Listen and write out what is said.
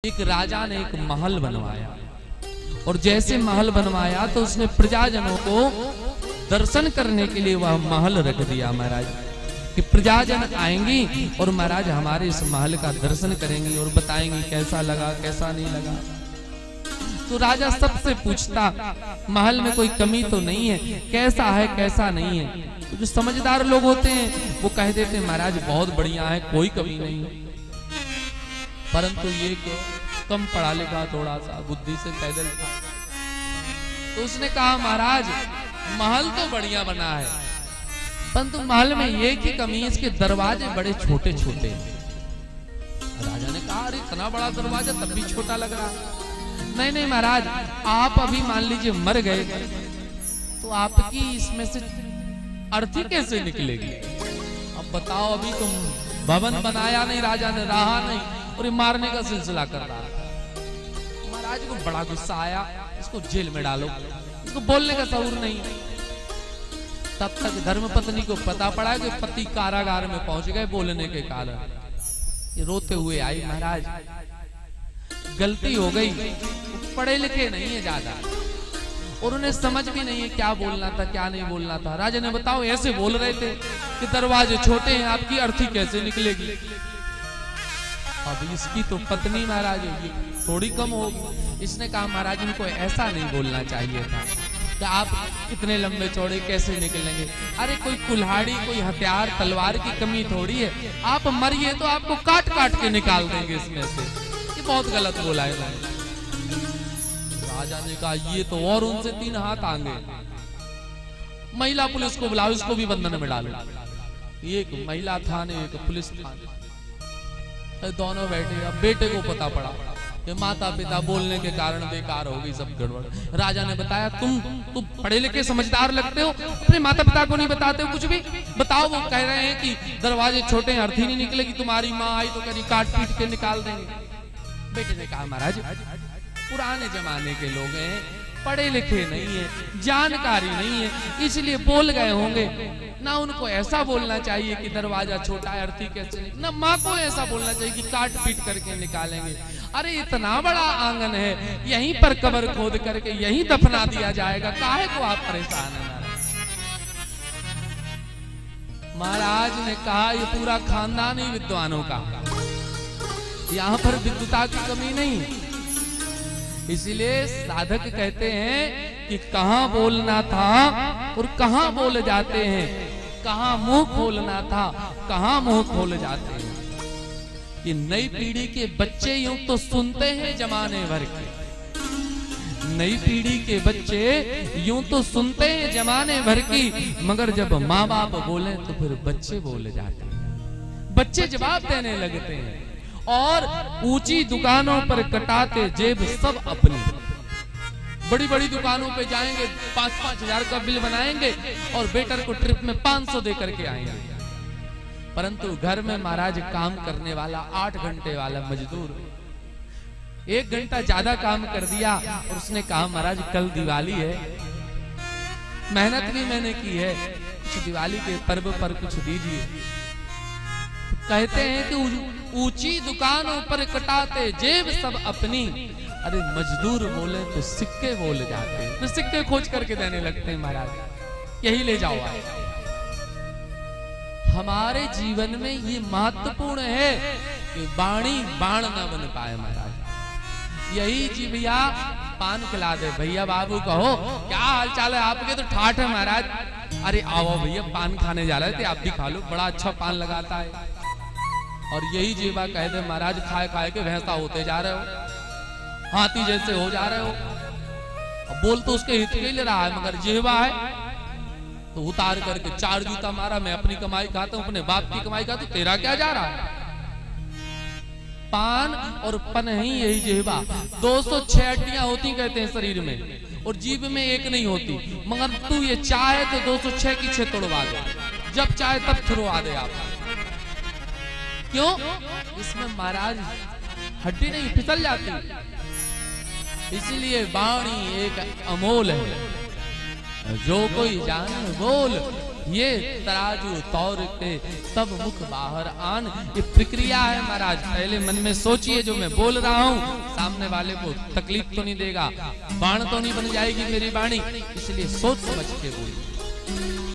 एक राजा ने एक महल बनवाया और जैसे महल बनवाया तो उसने प्रजाजनों को दर्शन करने के लिए वह महल रख दिया महाराज कि प्रजाजन आएंगी और महाराज हमारे इस महल का दर्शन करेंगी और बताएंगी कैसा लगा कैसा नहीं लगा। तो राजा सबसे पूछता महल में कोई कमी तो नहीं है, कैसा है कैसा नहीं है। तो जो समझदार लोग होते हैं वो कह देते महाराज बहुत बढ़िया है, कोई कमी नहीं है। परंतु ये कम पढ़ा लिखा थोड़ा सा बुद्धि से पैदल था, तो उसने कहा महाराज महल तो बढ़िया बना है परंतु महल में ये की कमी है, इसके दरवाजे बड़े छोटे छोटे। राजा ने कहा अरे इतना बड़ा दरवाजा तब भी छोटा लग रहा है। नहीं नहीं महाराज, आप अभी मान लीजिए मर गए तो आपकी इसमें से अर्थी कैसे निकलेगी। अब बताओ, अभी तुम भवन बनाया नहीं, राजा ने रहा नहीं और ये मारने का सिलसिला कर रहा है। महाराज को बड़ा गुस्सा आया, इसको जेल में डालो, इसको बोलने का शऊर नहीं। तब तक धर्मपत्नी को पता पड़ा कि पति कारागार में पहुंच गए बोलने के कारण। ये रोते हुए आई महाराज गलती हो गई, पढ़े लिखे नहीं है ज्यादा और उन्हें समझ भी नहीं है क्या बोलना था क्या नहीं बोलना था। राजा ने बताओ ऐसे बोल रहे थे कि दरवाजे छोटे हैं, आपकी अर्थी कैसे निकलेगी। अब इसकी तो पत्नी महाराज होगी, थोड़ी कम होगी। इसने कहा महाराज इनको ऐसा नहीं बोलना चाहिए था कि आप इतने लंबे चौड़े कैसे निकलेंगे। अरे कोई कुल्हाड़ी कोई हथियार तलवार की कमी थोड़ी है, आप मरिए तो आपको काट काट के निकाल देंगे इसमें से। ये बहुत गलत बोला है। राजा ने कहा ये तो और उनसे 3 हाथ आगे, महिला पुलिस को बुलाओ, इसको भी बंधन में डालो। एक महिला थाने एक पुलिस थाने, दोनों बैठे। अब बेटे को पता पड़ा कि माता पिता बोलने के कारण बेकार हो गई, सब गड़बड़। राजा ने बताया तुम पढ़े लिखे समझदार लगते हो, अपने माता पिता को नहीं बताते हो कुछ भी। बताओ, वो कह रहे हैं कि दरवाजे छोटे हैं, अर्थी नहीं निकलेगी। तुम्हारी माँ आई तो कहीं काट पीट के निकाल देंगे। बेटे ने कहा महाराज पुराने जमाने के लोग हैं, पढ़े लिखे नहीं है, जानकारी नहीं है, इसलिए बोल गए होंगे। ना उनको ऐसा बोलना चाहिए कि दरवाजा छोटा है अर्थी कैसे, ना माँ को ऐसा बोलना चाहिए कि काट पीट करके निकालेंगे। अरे इतना बड़ा आंगन है, यहीं पर कब्र खोद करके यहीं दफना दिया जाएगा, काहे को आप परेशान हैं। महाराज ने कहा ये पूरा खानदान ही विद्वानों का, यहाँ पर विद्वता की कमी नहीं। इसलिए साधक कहते हैं कि कहाँ बोलना था और कहाँ बोल जाते हैं, कहाँ मुंह खोलना था कहाँ मुंह खोल जाते हैं। कि नई पीढ़ी के बच्चे यूं तो सुनते हैं जमाने भर के, नई पीढ़ी के बच्चे यूं तो सुनते हैं जमाने भर की, मगर जब माँ बाप बोले तो फिर बच्चे बोल जाते हैं, बच्चे जवाब देने लगते हैं। और ऊंची दुकानों पर कटाते जेब सब अपनी, बड़ी बड़ी दुकानों पे जाएंगे 5-5 हजार का बिल बनाएंगे और बेटर को ट्रिप में 500 दे करके आएंगे। परंतु घर में महाराज काम करने वाला 8 घंटे वाला मजदूर 1 घंटा ज्यादा काम कर दिया और उसने कहा महाराज कल दिवाली है, मेहनत भी मैंने की है, कुछ दिवाली के पर्व पर कुछ दीजिए। कहते हैं कि ऊंची दुकानों पर कटाते जेब सब अपनी। अरे मजदूर बोले तो सिक्के बोल जाते हैं, तो सिक्के खोज करके देने लगते हैं महाराज, यही ले जाओ आज। हमारे जीवन में ये महत्वपूर्ण है कि वाणी बाण न बन पाए महाराज। यही जीविया पान खिला दे, भैया बाबू कहो क्या हाल चाल है आपके, तो ठाठ है महाराज। अरे आओ भैया पान खाने जा रहे थे, आप भी खा लो, बड़ा अच्छा पान लगाता है। और यही जीवा कह दे महाराज खाए खाए के भैंसा होते जा रहे हो, हाथी जैसे हो जा रहे हो। अब बोल तो उसके हित के लिए रहा है, मगर जीवा है तो उतार करके 4 जूता मारा। मैं अपनी कमाई खाता हूं, अपने बाप की कमाई खाता हूं, तेरा क्या जा रहा है। पान और पन ही यही जीवा, 206 हड्डियां होती कहते हैं शरीर में और जीभ में एक नहीं होती, मगर तू ये चाहे तो 206 की 6 तोड़वा दे, जब चाहे तब थुरवा दे आप। क्यों? इसमें महाराज हड्डी नहीं फिसल जाती। इसलिए वाणी एक अमोल है, जो कोई जान बोल ये तराजू तौर के तब मुख बाहर आन। ये प्रक्रिया है महाराज, पहले मन में सोचिए जो मैं बोल रहा हूँ सामने वाले को तकलीफ तो नहीं देगा, बाण तो नहीं बन जाएगी मेरी वाणी, इसलिए सोच समझ के बोलिए।